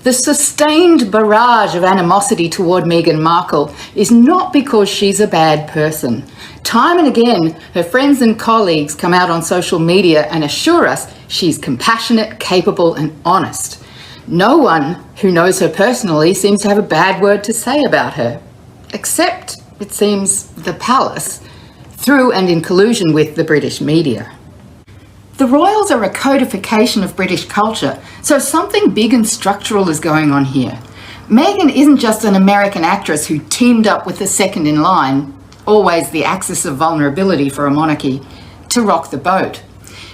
The sustained barrage of animosity toward Meghan Markle is not because she's a bad person. Time and again, her friends and colleagues come out on social media and assure us she's compassionate, capable, and honest. No one who knows her personally seems to have a bad word to say about her, except, it seems, the palace, through and in collusion with the British media. The royals are a codification of British culture, so something big and structural is going on here. Meghan isn't just an American actress who teamed up with the second in line, always the axis of vulnerability for a monarchy, to rock the boat.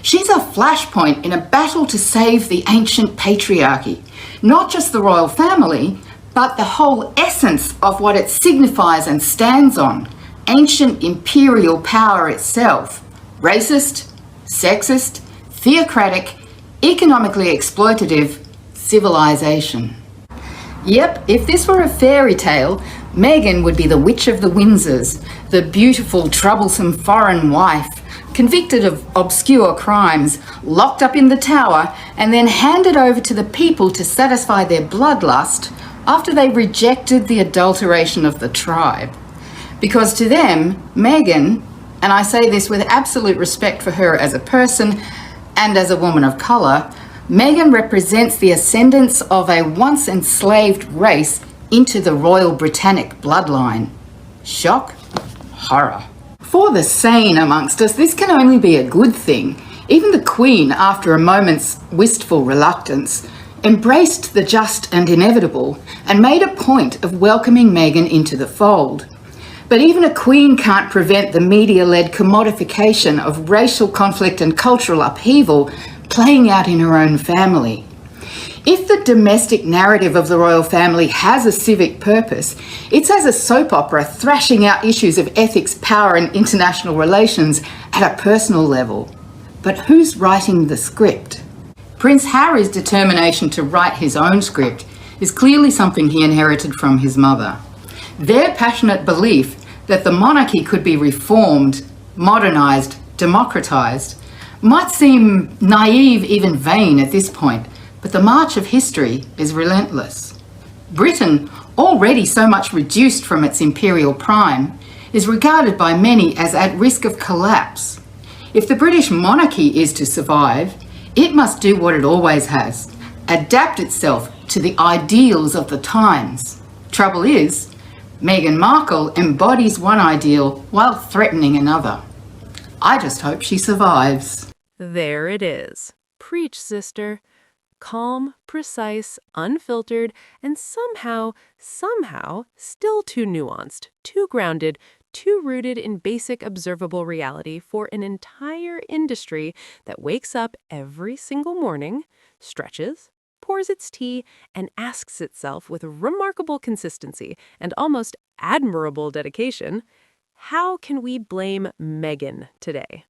She's a flashpoint in a battle to save the ancient patriarchy, not just the royal family, but the whole essence of what it signifies and stands on, ancient imperial power itself, racist, sexist, theocratic, economically exploitative civilization. Yep, if this were a fairy tale, Meghan would be the Witch of the Windsors, the beautiful, troublesome foreign wife, convicted of obscure crimes, locked up in the Tower, and then handed over to the people to satisfy their bloodlust after they rejected the adulteration of the tribe. Because to them, Meghan, and I say this with absolute respect for her as a person and as a woman of colour, Meghan represents the ascendance of a once enslaved race into the royal Britannic bloodline. Shock, horror. For the sane amongst us, this can only be a good thing. Even the Queen, after a moment's wistful reluctance, embraced the just and inevitable and made a point of welcoming Meghan into the fold. But even a queen can't prevent the media-led commodification of racial conflict and cultural upheaval playing out in her own family. If the domestic narrative of the royal family has a civic purpose, it's as a soap opera thrashing out issues of ethics, power, and international relations at a personal level. But who's writing the script? Prince Harry's determination to write his own script is clearly something he inherited from his mother. Their passionate belief that the monarchy could be reformed, modernised, democratised might seem naive, even vain at this point, but the march of history is relentless. Britain, already so much reduced from its imperial prime, is regarded by many as at risk of collapse. If the British monarchy is to survive, it must do what it always has, adapt itself to the ideals of the times. Trouble is, Meghan Markle embodies one ideal while threatening another. I just hope she survives. There it is. Preach, sister. Calm, precise, unfiltered, and somehow still too nuanced, too grounded, too rooted in basic observable reality for an entire industry that wakes up every single morning, stretches, pours its tea, and asks itself with remarkable consistency and almost admirable dedication, how can we blame Meghan today?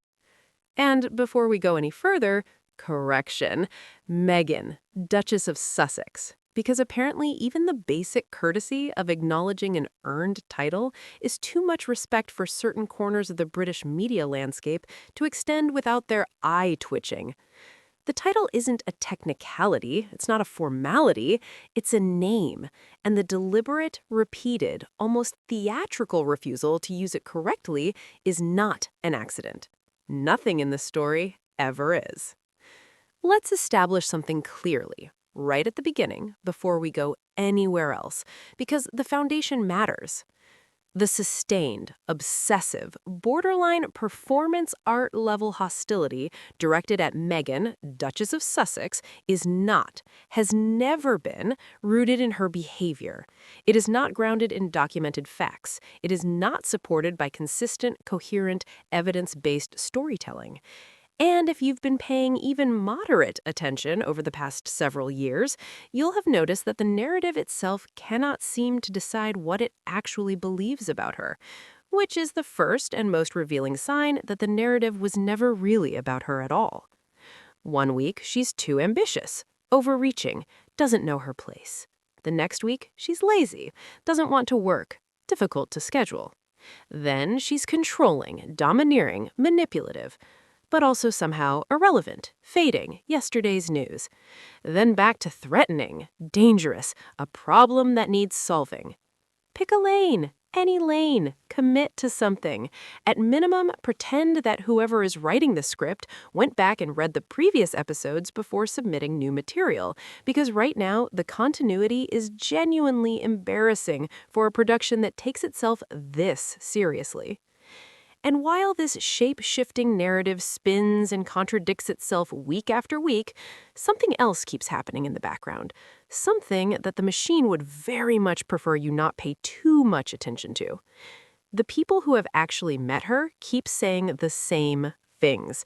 And before we go any further, correction, Meghan, Duchess of Sussex, because apparently even the basic courtesy of acknowledging an earned title is too much respect for certain corners of the British media landscape to extend without their eye twitching. The title isn't a technicality, it's not a formality, it's a name, and the deliberate, repeated, almost theatrical refusal to use it correctly is not an accident. Nothing in this story ever is. Let's establish something clearly, right at the beginning, before we go anywhere else, because the foundation matters. The sustained, obsessive, borderline performance art level hostility directed at Meghan, Duchess of Sussex, is not, has never been, rooted in her behavior. It is not grounded in documented facts. It is not supported by consistent, coherent, evidence-based storytelling. And if you've been paying even moderate attention over the past several years, you'll have noticed that the narrative itself cannot seem to decide what it actually believes about her, which is the first and most revealing sign that the narrative was never really about her at all. One week, she's too ambitious, overreaching, doesn't know her place. The next week, she's lazy, doesn't want to work, difficult to schedule. Then she's controlling, domineering, manipulative. but also somehow irrelevant, fading, yesterday's news. Then back to threatening, dangerous, a problem that needs solving. Pick a lane, any lane, commit to something. At minimum, pretend that whoever is writing the script went back and read the previous episodes before submitting new material, because right now, the continuity is genuinely embarrassing for a production that takes itself this seriously. And while this shape-shifting narrative spins and contradicts itself week after week, something else keeps happening in the background. Something that the machine would very much prefer you not pay too much attention to. The people who have actually met her keep saying the same things.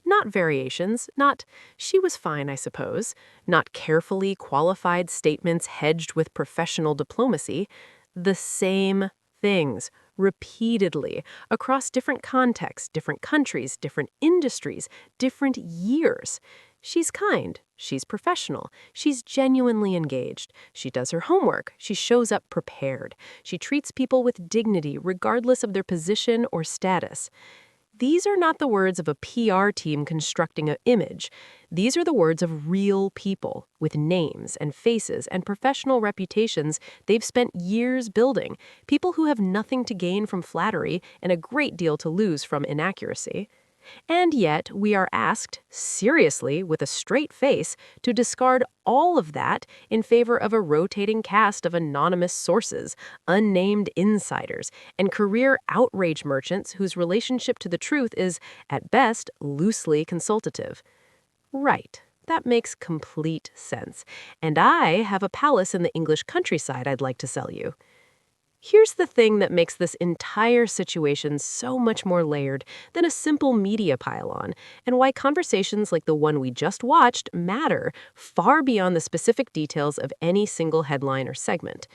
Not variations, not, "she was fine, I suppose," not carefully qualified statements hedged with professional diplomacy. The same things, repeatedly, across different contexts, different countries, different industries, different years. She's kind, she's professional, she's genuinely engaged, she does her homework, she shows up prepared, she treats people with dignity regardless of their position or status. These are not the words of a PR team constructing an image. These are the words of real people with names and faces and professional reputations they've spent years building, people who have nothing to gain from flattery and a great deal to lose from inaccuracy. And yet, we are asked, seriously, with a straight face, to discard all of that in favor of a rotating cast of anonymous sources, unnamed insiders, and career outrage merchants whose relationship to the truth is, at best, loosely consultative. Right. That makes complete sense. And I have a palace in the English countryside I'd like to sell you. Here's the thing that makes this entire situation so much more layered than a simple media pile-on, and why conversations like the one we just watched matter far beyond the specific details of any single headline or segment.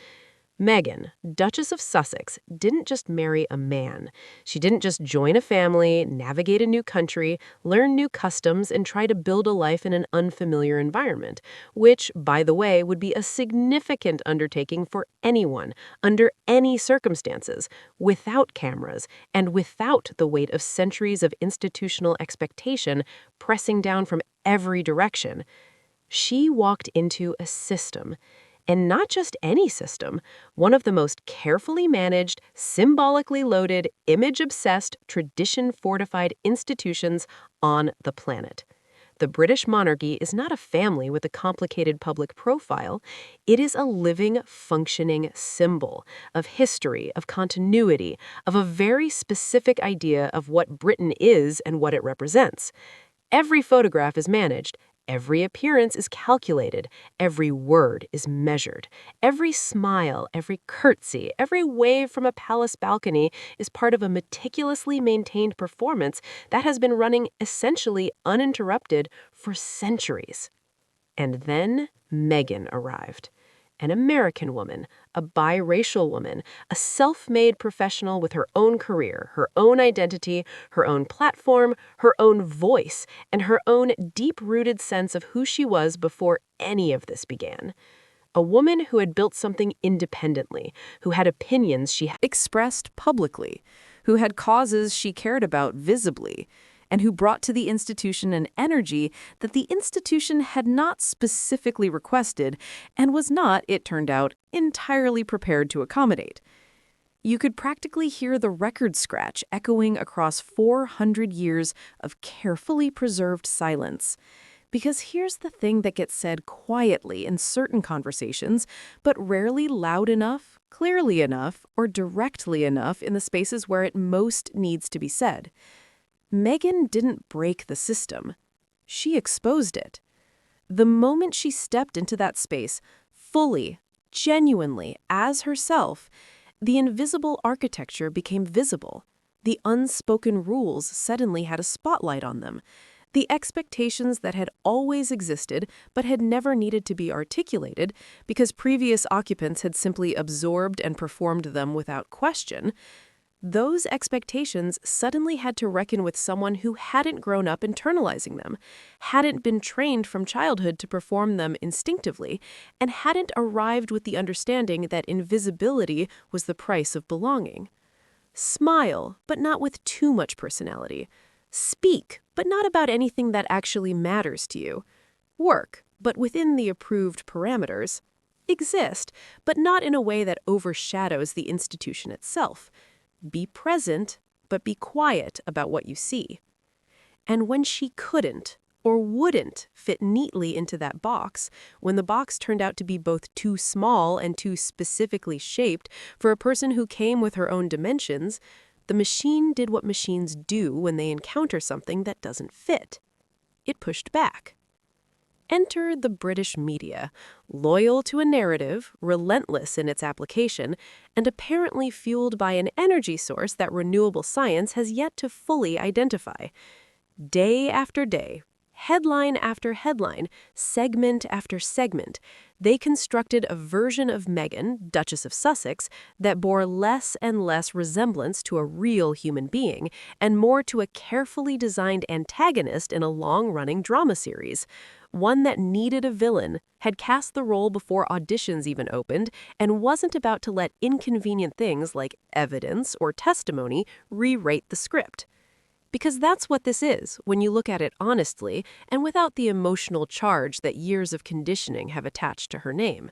Meghan, Duchess of Sussex, didn't just marry a man. She didn't just join a family, navigate a new country, learn new customs, and try to build a life in an unfamiliar environment, which, by the way, would be a significant undertaking for anyone, under any circumstances, without cameras, and without the weight of centuries of institutional expectation pressing down from every direction. She walked into a system. And not just any system, one of the most carefully managed, symbolically loaded, image-obsessed, tradition-fortified institutions on the planet. The British monarchy is not a family with a complicated public profile. It is a living, functioning symbol of history, of continuity, of a very specific idea of what Britain is and what it represents. Every photograph is managed. Every appearance is calculated, every word is measured, every smile, every curtsy, every wave from a palace balcony is part of a meticulously maintained performance that has been running essentially uninterrupted for centuries. And then Meghan arrived. An American woman, a biracial woman, a self-made professional with her own career, her own identity, her own platform, her own voice, and her own deep-rooted sense of who she was before any of this began. A woman who had built something independently, who had opinions she had expressed publicly, who had causes she cared about visibly, and who brought to the institution an energy that the institution had not specifically requested and was not, it turned out, entirely prepared to accommodate. You could practically hear the record scratch echoing across 400 years of carefully preserved silence. Because here's the thing that gets said quietly in certain conversations, but rarely loud enough, clearly enough, or directly enough in the spaces where it most needs to be said. Meghan didn't break the system. She exposed it. The moment she stepped into that space, fully, genuinely, as herself, the invisible architecture became visible. The unspoken rules suddenly had a spotlight on them. The expectations that had always existed but had never needed to be articulated because previous occupants had simply absorbed and performed them without question, those expectations suddenly had to reckon with someone who hadn't grown up internalizing them, hadn't been trained from childhood to perform them instinctively, and hadn't arrived with the understanding that invisibility was the price of belonging. Smile, but not with too much personality. Speak, but not about anything that actually matters to you. Work, but within the approved parameters. Exist, but not in a way that overshadows the institution itself. Be present, but be quiet about what you see. And when she couldn't or wouldn't fit neatly into that box, when the box turned out to be both too small and too specifically shaped for a person who came with her own dimensions, the machine did what machines do when they encounter something that doesn't fit. It pushed back. Enter the British media, loyal to a narrative, relentless in its application, and apparently fueled by an energy source that renewable science has yet to fully identify. Day after day, headline after headline, segment after segment, they constructed a version of Meghan, Duchess of Sussex, that bore less and less resemblance to a real human being and more to a carefully designed antagonist in a long-running drama series. One that needed a villain, had cast the role before auditions even opened, and wasn't about to let inconvenient things like evidence or testimony rewrite the script. Because that's what this is when you look at it honestly and without the emotional charge that years of conditioning have attached to her name.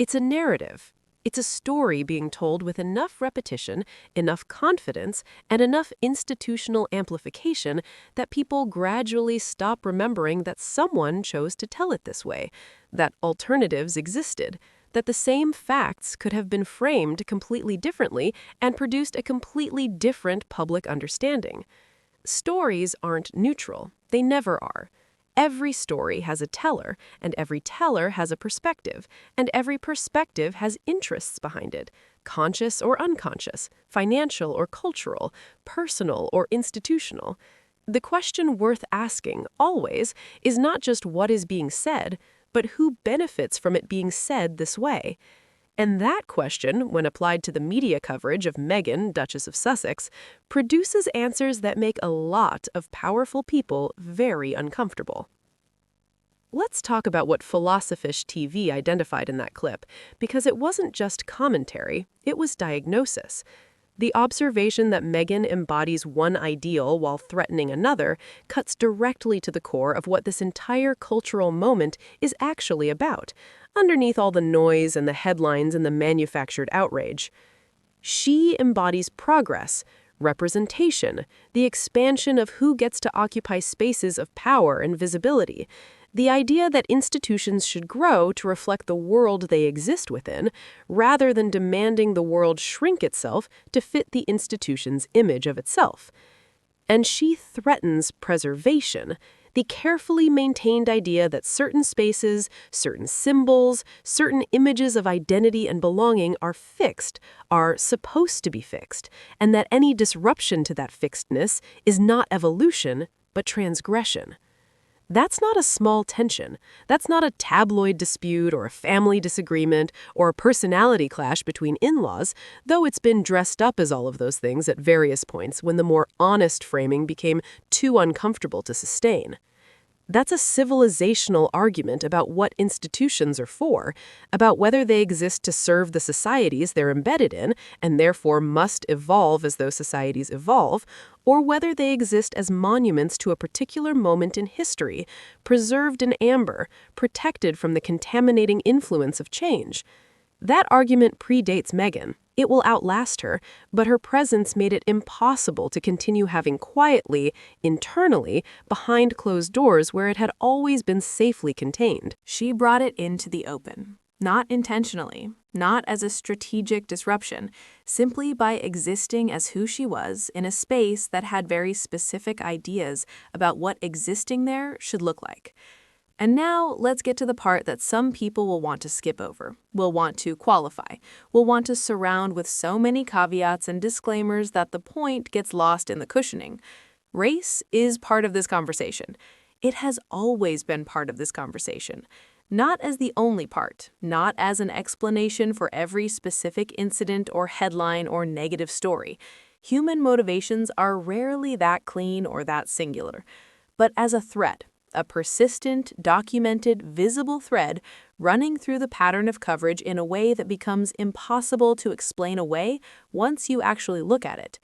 It's a narrative. It's a story being told with enough repetition, enough confidence, and enough institutional amplification that people gradually stop remembering that someone chose to tell it this way, that alternatives existed, that the same facts could have been framed completely differently and produced a completely different public understanding. Stories aren't neutral. They never are. Every story has a teller, and every teller has a perspective, and every perspective has interests behind it, conscious or unconscious, financial or cultural, personal or institutional. The question worth asking, always, is not just what is being said, but who benefits from it being said this way. And that question, when applied to the media coverage of Meghan, Duchess of Sussex, produces answers that make a lot of powerful people very uncomfortable. Let's talk about what Philosofishtv identified in that clip, because it wasn't just commentary, it was diagnosis. The observation that Meghan embodies one ideal while threatening another cuts directly to the core of what this entire cultural moment is actually about, underneath all the noise and the headlines and the manufactured outrage. She embodies progress, representation, the expansion of who gets to occupy spaces of power and visibility, the idea that institutions should grow to reflect the world they exist within, rather than demanding the world shrink itself to fit the institution's image of itself. And she threatens preservation, the carefully maintained idea that certain spaces, certain symbols, certain images of identity and belonging are fixed, are supposed to be fixed, and that any disruption to that fixedness is not evolution, but transgression. That's not a small tension. That's not a tabloid dispute or a family disagreement or a personality clash between in-laws, though it's been dressed up as all of those things at various points when the more honest framing became too uncomfortable to sustain. That's a civilizational argument about what institutions are for, about whether they exist to serve the societies they're embedded in and therefore must evolve as those societies evolve, or whether they exist as monuments to a particular moment in history, preserved in amber, protected from the contaminating influence of change. That argument predates Meghan. It will outlast her, but her presence made it impossible to continue having quietly, internally, behind closed doors where it had always been safely contained. She brought it into the open, not intentionally, not as a strategic disruption, simply by existing as who she was in a space that had very specific ideas about what existing there should look like. And now let's get to the part that some people will want to skip over, will want to qualify, will want to surround with so many caveats and disclaimers that the point gets lost in the cushioning. Race is part of this conversation. It has always been part of this conversation. Not as the only part, not as an explanation for every specific incident or headline or negative story. Human motivations are rarely that clean or that singular, but as a thread. A persistent, documented, visible thread running through the pattern of coverage in a way that becomes impossible to explain away once you actually look at it.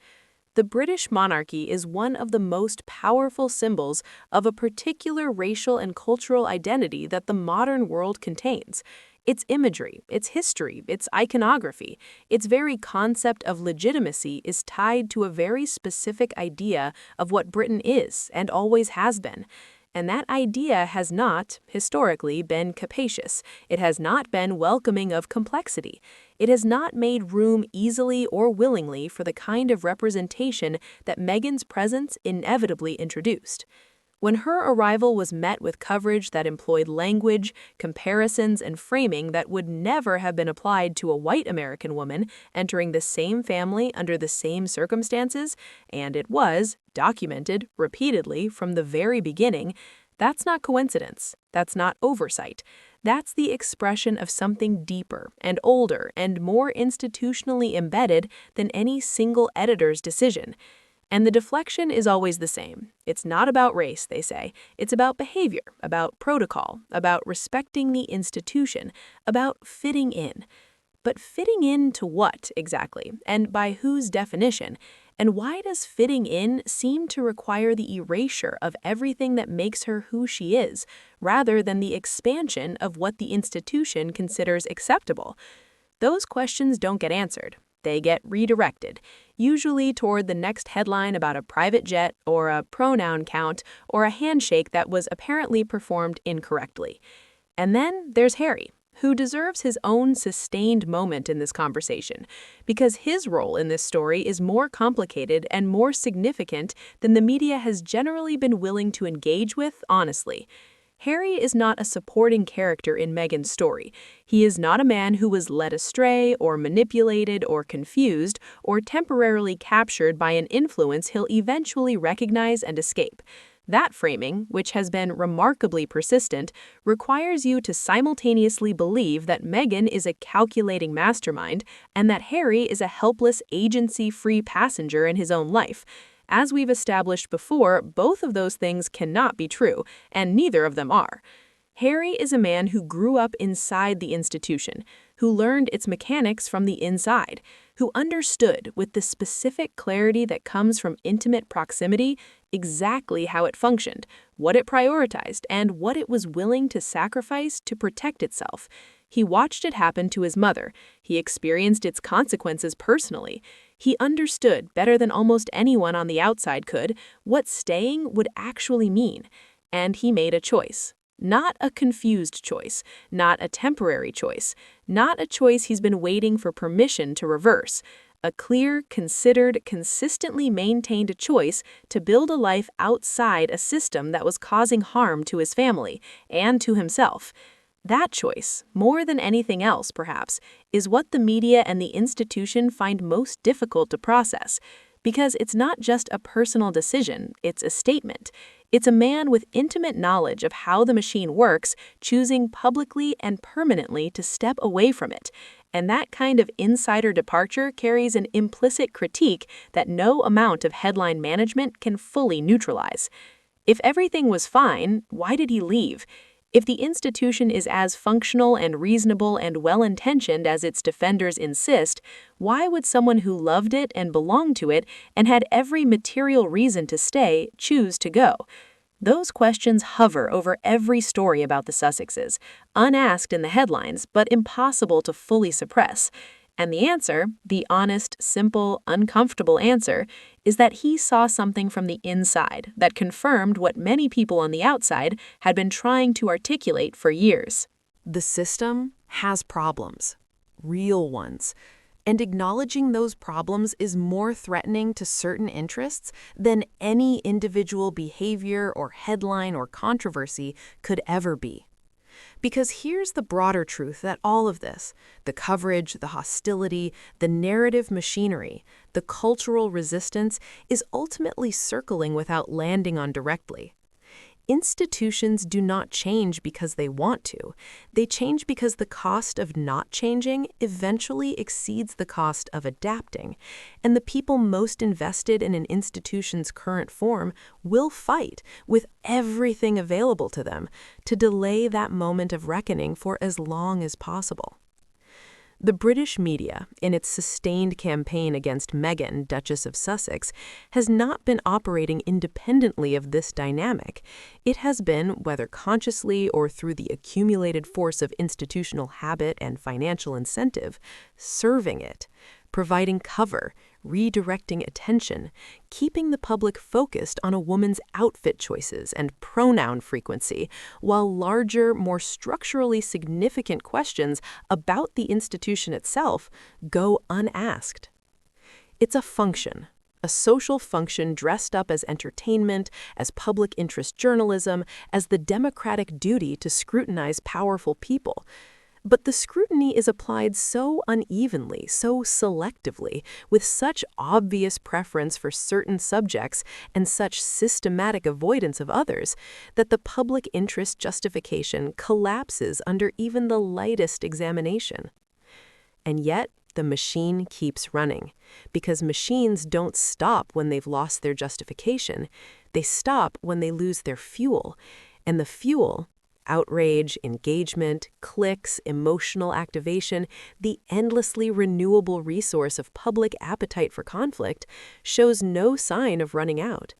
The British monarchy is one of the most powerful symbols of a particular racial and cultural identity that the modern world contains. Its imagery, its history, its iconography, its very concept of legitimacy is tied to a very specific idea of what Britain is and always has been. And that idea has not, historically, been capacious. It has not been welcoming of complexity. It has not made room easily or willingly for the kind of representation that Meghan's presence inevitably introduced. When her arrival was met with coverage that employed language, comparisons, and framing that would never have been applied to a white American woman entering the same family under the same circumstances, and it was documented repeatedly from the very beginning, that's not coincidence. That's not oversight. That's the expression of something deeper and older and more institutionally embedded than any single editor's decision. And the deflection is always the same. It's not about race, they say. It's about behavior, about protocol, about respecting the institution, about fitting in. But fitting in to what, exactly? And by whose definition? And why does fitting in seem to require the erasure of everything that makes her who she is, rather than the expansion of what the institution considers acceptable? Those questions don't get answered. They get redirected, usually toward the next headline about a private jet or a pronoun count or a handshake that was apparently performed incorrectly. And then there's Harry, who deserves his own sustained moment in this conversation, because his role in this story is more complicated and more significant than the media has generally been willing to engage with honestly. Harry is not a supporting character in Meghan's story. He is not a man who was led astray or manipulated or confused or temporarily captured by an influence he'll eventually recognize and escape. That framing, which has been remarkably persistent, requires you to simultaneously believe that Meghan is a calculating mastermind and that Harry is a helpless agency-free passenger in his own life. As we've established before, both of those things cannot be true, and neither of them are. Harry is a man who grew up inside the institution, who learned its mechanics from the inside, who understood with the specific clarity that comes from intimate proximity exactly how it functioned, what it prioritized, and what it was willing to sacrifice to protect itself. He watched it happen to his mother. He experienced its consequences personally. He understood, better than almost anyone on the outside could, what staying would actually mean. And he made a choice. Not a confused choice, not a temporary choice, not a choice he's been waiting for permission to reverse. A clear, considered, consistently maintained choice to build a life outside a system that was causing harm to his family and to himself. That choice, more than anything else perhaps, is what the media and the institution find most difficult to process, because it's not just a personal decision, it's a statement. It's a man with intimate knowledge of how the machine works, choosing publicly and permanently to step away from it. And that kind of insider departure carries an implicit critique that no amount of headline management can fully neutralize. If everything was fine, why did he leave? If the institution is as functional and reasonable and well-intentioned as its defenders insist, why would someone who loved it and belonged to it and had every material reason to stay choose to go? Those questions hover over every story about the Sussexes, unasked in the headlines, but impossible to fully suppress. And the answer, the honest, simple, uncomfortable answer, is that he saw something from the inside that confirmed what many people on the outside had been trying to articulate for years. The system has problems, real ones, and acknowledging those problems is more threatening to certain interests than any individual behavior or headline or controversy could ever be. Because here's the broader truth that all of this, the coverage, the hostility, the narrative machinery, the cultural resistance, is ultimately circling without landing on directly. Institutions do not change because they want to. They change because the cost of not changing eventually exceeds the cost of adapting, and the people most invested in an institution's current form will fight with everything available to them to delay that moment of reckoning for as long as possible. The British media, in its sustained campaign against Meghan, Duchess of Sussex, has not been operating independently of this dynamic. It has been, whether consciously or through the accumulated force of institutional habit and financial incentive, serving it, providing cover, redirecting attention, keeping the public focused on a woman's outfit choices and pronoun frequency, while larger, more structurally significant questions about the institution itself go unasked. It's a function, a social function dressed up as entertainment, as public interest journalism, as the democratic duty to scrutinize powerful people. But the scrutiny is applied so unevenly, so selectively, with such obvious preference for certain subjects and such systematic avoidance of others, that the public interest justification collapses under even the lightest examination. And yet, the machine keeps running, because machines don't stop when they've lost their justification. They stop when they lose their fuel, and the fuel, outrage, engagement, clicks, emotional activation, the endlessly renewable resource of public appetite for conflict, shows no sign of running out.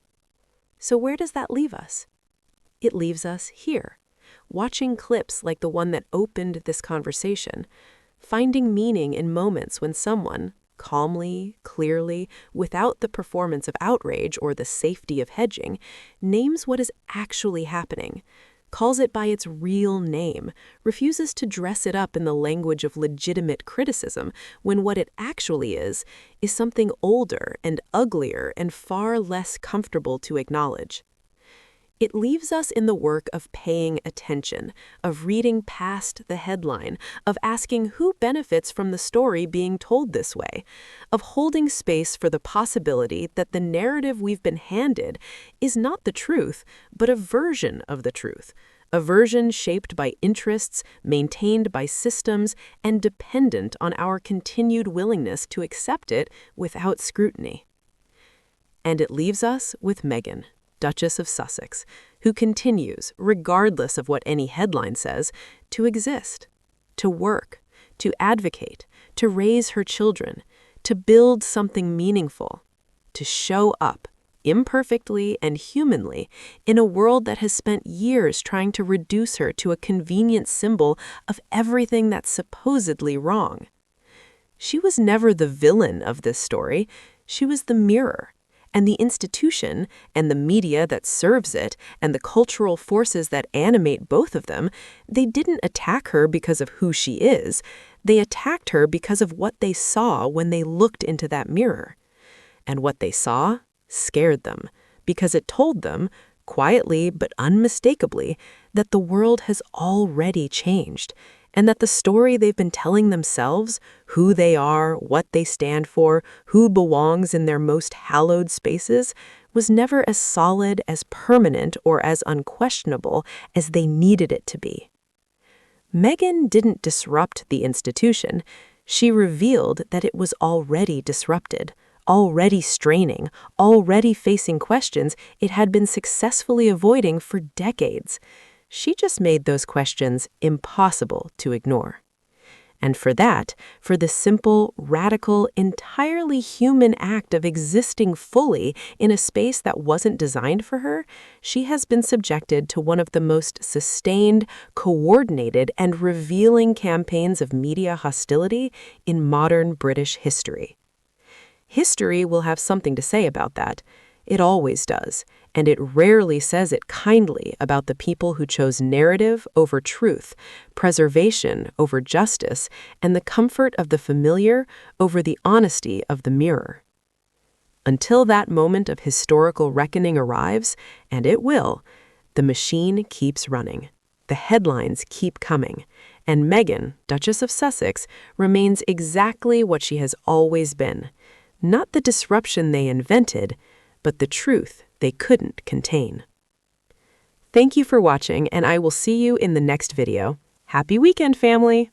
So where does that leave us? It leaves us here, watching clips like the one that opened this conversation, finding meaning in moments when someone, calmly, clearly, without the performance of outrage or the safety of hedging, names what is actually happening, calls it by its real name, refuses to dress it up in the language of legitimate criticism, when what it actually is something older and uglier and far less comfortable to acknowledge. It leaves us in the work of paying attention, of reading past the headline, of asking who benefits from the story being told this way, of holding space for the possibility that the narrative we've been handed is not the truth, but a version of the truth, a version shaped by interests, maintained by systems, and dependent on our continued willingness to accept it without scrutiny. And it leaves us with Meghan, Duchess of Sussex, who continues, regardless of what any headline says, to exist, to work, to advocate, to raise her children, to build something meaningful, to show up, imperfectly and humanly, in a world that has spent years trying to reduce her to a convenient symbol of everything that's supposedly wrong. She was never the villain of this story. She was the mirror. And the institution, and the media that serves it, and the cultural forces that animate both of them, they didn't attack her because of who she is. They attacked her because of what they saw when they looked into that mirror. And what they saw scared them, because it told them, quietly but unmistakably, that the world has already changed, and that the story they've been telling themselves, who they are, what they stand for, who belongs in their most hallowed spaces, was never as solid, as permanent, or as unquestionable as they needed it to be. Meghan didn't disrupt the institution. She revealed that it was already disrupted, already straining, already facing questions it had been successfully avoiding for decades. She just made those questions impossible to ignore. And for that, for the simple, radical, entirely human act of existing fully in a space that wasn't designed for her, she has been subjected to one of the most sustained, coordinated, and revealing campaigns of media hostility in modern British history. History will have something to say about that. It always does, and it rarely says it kindly about the people who chose narrative over truth, preservation over justice, and the comfort of the familiar over the honesty of the mirror. Until that moment of historical reckoning arrives, and it will, the machine keeps running. The headlines keep coming, and Meghan, Duchess of Sussex, remains exactly what she has always been. Not the disruption they invented, but the truth they couldn't contain. Thank you for watching, and I will see you in the next video. Happy weekend, family!